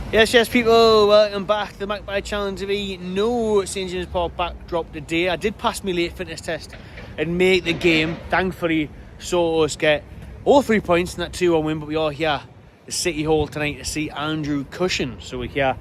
Yes, people, welcome back to the Magpie Challenge TV. No St James Park backdrop today. I did pass my late fitness test and make the game. Thankfully, saw us get all 3 points in that 2-1 win, but we are here at the City Hall tonight to see Andrew Cushion. So we're here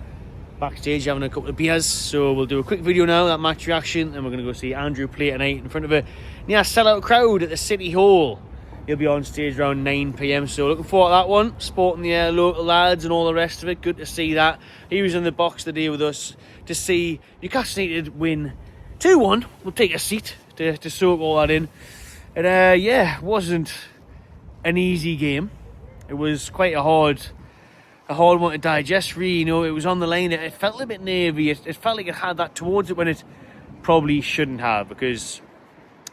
backstage having a couple of beers. So we'll do a quick video now, that match reaction, and we're going to go see Andrew play tonight in front of a near sellout crowd at the City Hall. He'll be on stage around 9 PM, so looking forward to that one. Sporting the local lads and all the rest of it. Good to see that. He was in the box today with us to see Newcastle United win 2-1. We'll take a seat to soak all that in. And yeah, it wasn't an easy game. It was quite a hard one to digest, really. You know, it was on the line. It felt a bit nervy. It felt like it had that towards it when it probably shouldn't have, because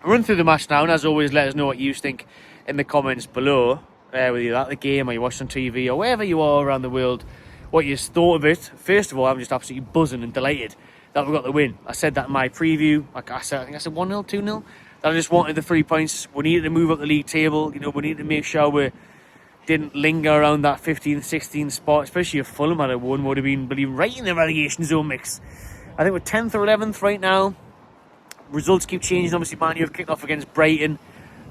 I'll run through the match now, and as always, let us know what you think in the comments below, whether you're at the game or you watched on TV or wherever you are around the world, what you thought of it. First of all, I'm just absolutely buzzing and delighted that we got the win. I said that in my preview. I think I said 1-0, 2-0. That I just wanted the 3 points. We needed to move up the league table. You know, we needed to make sure we didn't linger around that 15th, 16th spot, especially if Fulham had won, would have been right in the relegation zone mix. I think we're 10th or 11th right now. Results keep changing. Obviously, Man U have kicked off against Brighton,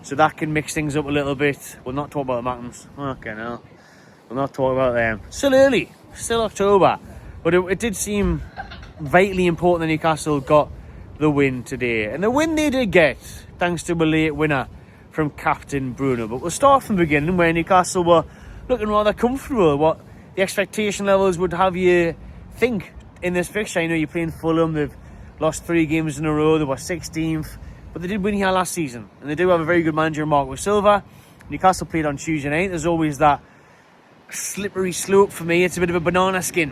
so that can mix things up a little bit. We'll not talk about the Mountains. Okay, no. We'll not talk about them. Still early. Still October. But it did seem vitally important that Newcastle got the win today. And the win they did get, thanks to a late winner from Captain Bruno. But we'll start from the beginning, where Newcastle were looking rather comfortable. What the expectation levels would have you think in this fixture. I know you're playing Fulham. They've lost 3 games in a row. They were 16th. But they did win here last season. And they do have a very good manager, Marco Silva. Newcastle played on Tuesday night. There's always that slippery slope for me. It's a bit of a banana skin.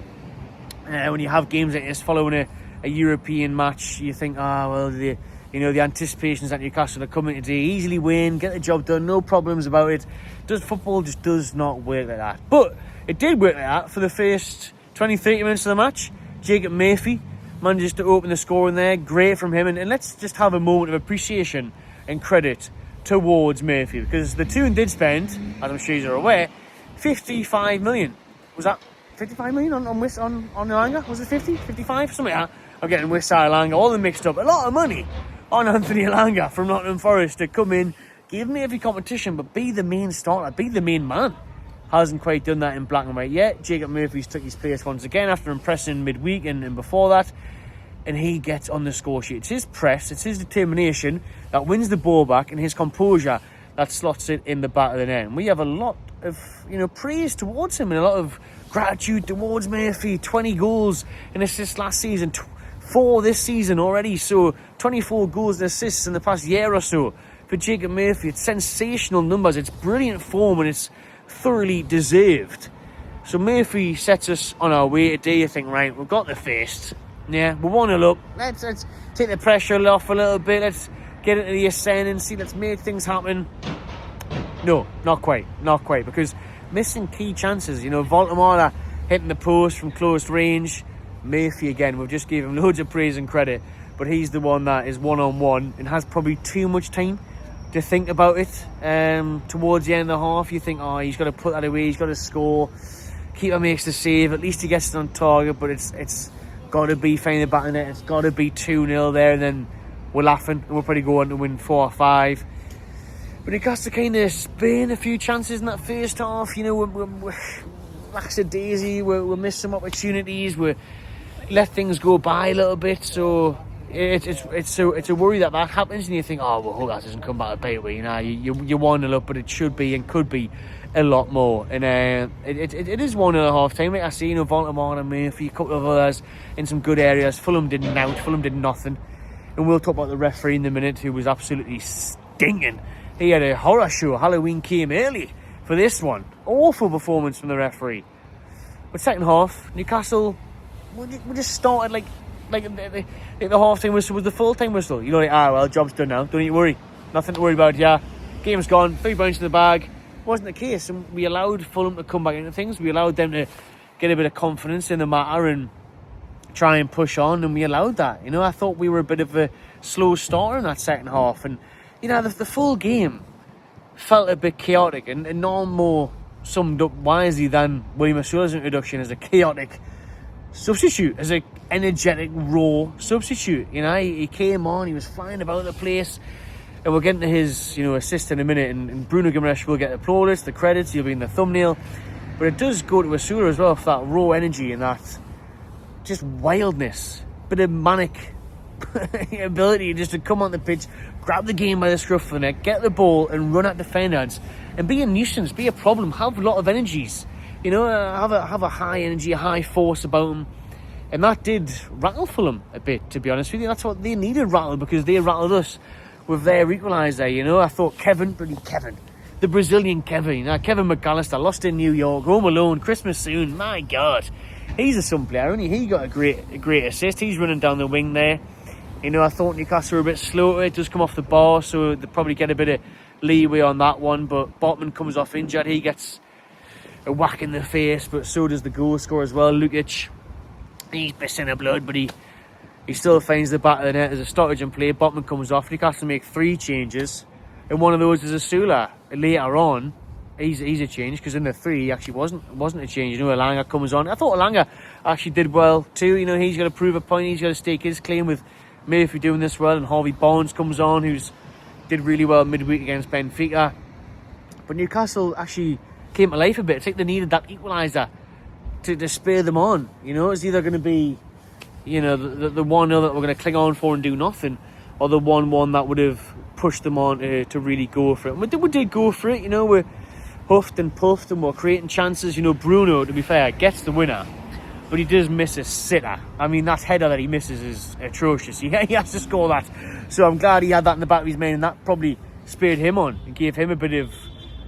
When you have games like this following a European match, you think, well, the anticipations that Newcastle are coming today, easily win, get the job done, no problems about it. Football just does not work like that. But it did work like that for the first 20-30 minutes of the match. Jacob Murphy manages to open the scoring there. Great from him. And let's just have a moment of appreciation and credit towards Murphy, because the Toon did spend, as I'm sure you're aware, 55 million. Was that 55 million on Elanga? Was it 50? 55? Something like that. I'm getting Wissa Elanga all mixed up. A lot of money on Anthony Elanga from Nottingham Forest to come in, give me every competition, but be the main starter, be the main man. Hasn't quite done that in black and white yet. Jacob Murphy's took his place once again after impressing midweek and before that. And he gets on the score sheet. It's his press, it's his determination that wins the ball back, and his composure that slots it in the back of the net. And we have a lot of praise towards him and a lot of gratitude towards Murphy. 20 goals and assists last season, 4 this season already. So 24 goals and assists in the past year or so for Jacob Murphy. It's sensational numbers. It's brilliant form, and it's thoroughly deserved. So Murphy sets us on our way today. You think, right, we've got the first. Yeah, we're 1-0 up. Let's take the pressure off a little bit. Let's get into the ascendancy. Let's make things happen. No, not quite. Not quite. Because missing key chances. Voldemort hitting the post from close range. Murphy again. We've just gave him loads of praise and credit. But he's the one that is one-on-one and has probably too much time to think about it. Towards the end of the half, you think, he's got to put that away. He's got to score. Keeper makes the save. At least he gets it on target. But it's got to be finding the back of the net. It's got to be 2-0 there, and then we're laughing, and we'll probably go on to win 4 or 5. But Newcastle kind of spin a few chances in that first half. We're lackadaisy. We miss some opportunities. We let things go by a little bit. So it's a worry that happens, and you think, well, hope that doesn't come back to bite me. You 1-0 up, but it should be and could be a lot more. And it is 1-0 at half time. Like I see, Voldemort and Murphy, a couple of others in some good areas. Fulham didn't out. Fulham did nothing. And we'll talk about the referee in a minute, who was absolutely stinking. He had a horror show. Halloween came early for this one. Awful performance from the referee. But second half, Newcastle, we just started like the half-time whistle was the full-time whistle. Well, job's done now. Don't need to worry. Nothing to worry about, yeah. Game's gone. 3 points in the bag. Wasn't the case, and we allowed Fulham to come back into things. We allowed them to get a bit of confidence in the matter and try and push on, and we allowed that. I thought we were a bit of a slow starter in that second half, and the full game felt a bit chaotic and no more summed up wisely than William Osula's introduction as a chaotic substitute, as an energetic, raw substitute. You know, he came on, he was flying about the place, and we'll get into his, you know, assist in a minute, and Bruno Guimaraes will get the plaudits, the credits, he'll be in the thumbnail, but it does go to Osula as well for that raw energy and that just wildness, bit of manic ability just to come on the pitch, grab the game by the scruff of the neck, get the ball and run at defenders and be a nuisance, be a problem, have a lot of energies, you know, have a high energy, a high force about him. And that did rattle Fulham a bit, to be honest with you. That's what they needed, rattle, because they rattled us with their equaliser. You know, I thought Kevin, the Brazilian Kevin, you know, Kevin McAllister, lost in New York, home alone, Christmas soon, my God, he's a some player, and he got a great assist. He's running down the wing there. You know, I thought Newcastle were a bit slow. It does come off the bar, so they probably get a bit of leeway on that one. But Botman comes off injured. He gets a whack in the face, but so does the goal scorer as well. Lukic, he's pissing the blood, but he still finds the back of the net. There's a stoppage in play. Botman comes off. Newcastle make 3 changes, and one of those is Osula. Later on, he's a change, because in the 3 he actually wasn't a change. You know, Elanga comes on. I thought Elanga actually did well too. You know, he's got to prove a point. He's got to stake his claim with Murphy doing this well, and Harvey Barnes comes on, who's did really well midweek against Benfica. But Newcastle actually came to life a bit. It's like they needed that equaliser to spur them on. You know, it's either going to be, you know, the 1-0 that we're going to cling on for and do nothing, or the 1-1 that would have pushed them on to really go for it. And we did go for it. You know, we're huffed and puffed and we're creating chances. You know, Bruno, to be fair, gets the winner, but he does miss a sitter. I mean, that header that he misses is atrocious. He has to score that. So I'm glad he had that in the back of his mind, and that probably spurred him on and gave him a bit of,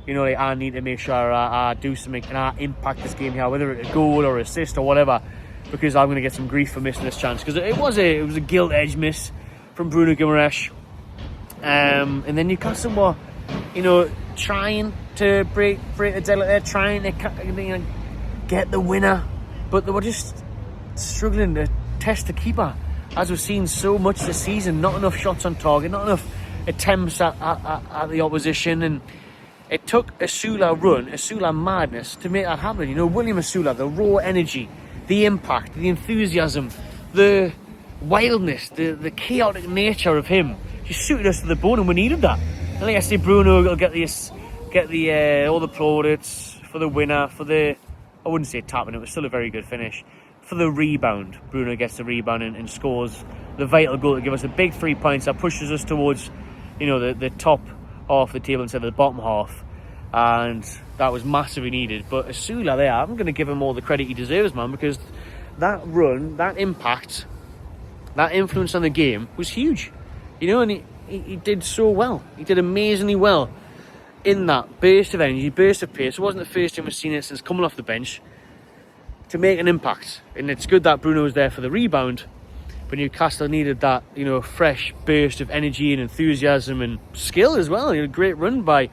you know, like, I need to make sure I do something and I impact this game here, whether it's a goal or assist or whatever, because I'm going to get some grief for missing this chance. Because it was a gilt-edged miss from Bruno Guimaraes. And then Newcastle were, you know, trying to break the deadlock there, trying to, you know, get the winner, but they were just struggling to test the keeper, as we've seen so much this season. Not enough shots on target, not enough attempts at the opposition, and it took Osula madness to make that happen. You know, William Osula, the raw energy, the impact, the enthusiasm, the wildness, the chaotic nature of him just suited us to the bone, and we needed that. And like I say, Bruno will get all the plaudits for the winner, for the, I wouldn't say tapping, it was still a very good finish. For the rebound, Bruno gets the rebound and scores the vital goal to give us a big 3 points that pushes us towards, you know, the top half of the table instead of the bottom half. And that was massively needed. But Osula there, I'm going to give him all the credit he deserves, man, because that run, that impact, that influence on the game was huge. You know, and he did so well. He did amazingly well in that burst of energy, burst of pace. It wasn't the first time we've seen it since coming off the bench, to make an impact. And it's good that Bruno was there for the rebound, but Newcastle needed that, you know, fresh burst of energy and enthusiasm and skill as well. You know, a great run by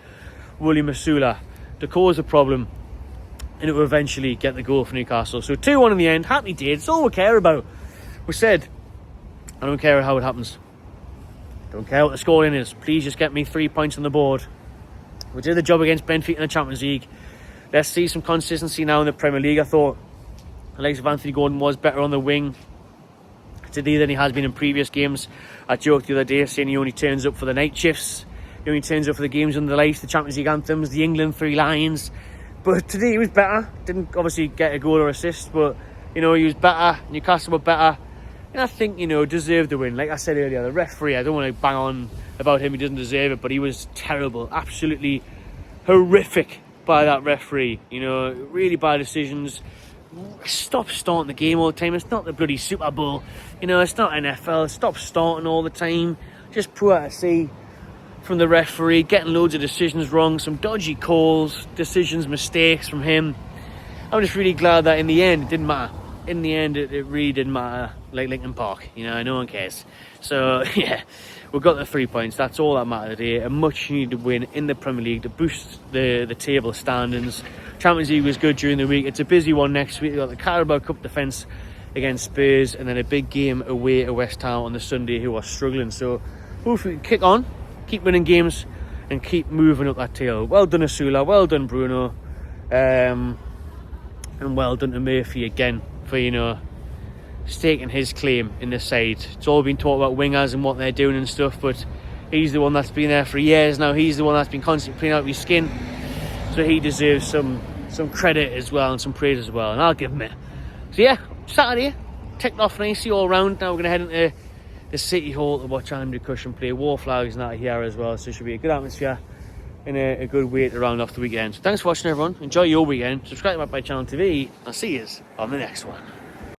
William Osula to cause a problem, and it will eventually get the goal for Newcastle. So 2-1 in the end. Happy days. It's all we care about. We said, I don't care how it happens. Don't care what the scoring is. Please just get me 3 points on the board. We did the job against Benfica in the Champions League. Let's see some consistency now in the Premier League. I thought the likes of Anthony Gordon was better on the wing today than he has been in previous games. I joked the other day saying he only turns up for the night shifts. He only turns up for the games under the lights, the Champions League anthems, the England Three Lions. But today he was better. Didn't obviously get a goal or assist, but, you know, he was better. Newcastle were better. And I think, you know, deserved the win. Like I said earlier, the referee, I don't want to bang on about him, he doesn't deserve it, but he was terrible. Absolutely horrific by that referee. You know, really bad decisions. Stop starting the game all the time. It's not the bloody Super Bowl. You know, it's not NFL. Stop starting all the time. Just poor to see from the referee, getting loads of decisions wrong, some dodgy calls, decisions, mistakes from him. I'm just really glad that in the end it didn't matter. In the end, it really didn't matter, like Lincoln Park. You know, no one cares. So, yeah, we've got the 3 points. That's all that mattered today. A much needed win in the Premier League to boost the table standings. Champions League was good during the week. It's a busy one next week. We've got the Carabao Cup defence against Spurs, and then a big game away at West Ham on the Sunday, who are struggling. So, hopefully we can kick on, keep winning games, and keep moving up that tail. Well done, Osula. Well done, Bruno. And well done to Murphy again for, you know, staking his claim in the side. It's all been talked about wingers and what they're doing and stuff, but he's the one that's been there for years now. He's the one that's been constantly playing out of his skin, so he deserves some credit as well and some praise as well, and I'll give him it. So yeah, Saturday ticked off nicely all round. Now we're going to head into the City Hall to watch Andrew Cushion play. War flags and that here as well, so it should be a good atmosphere and a good way to round off the weekend. So thanks for watching, everyone. Enjoy your weekend. Subscribe to my channel TV. I'll see you on the next one.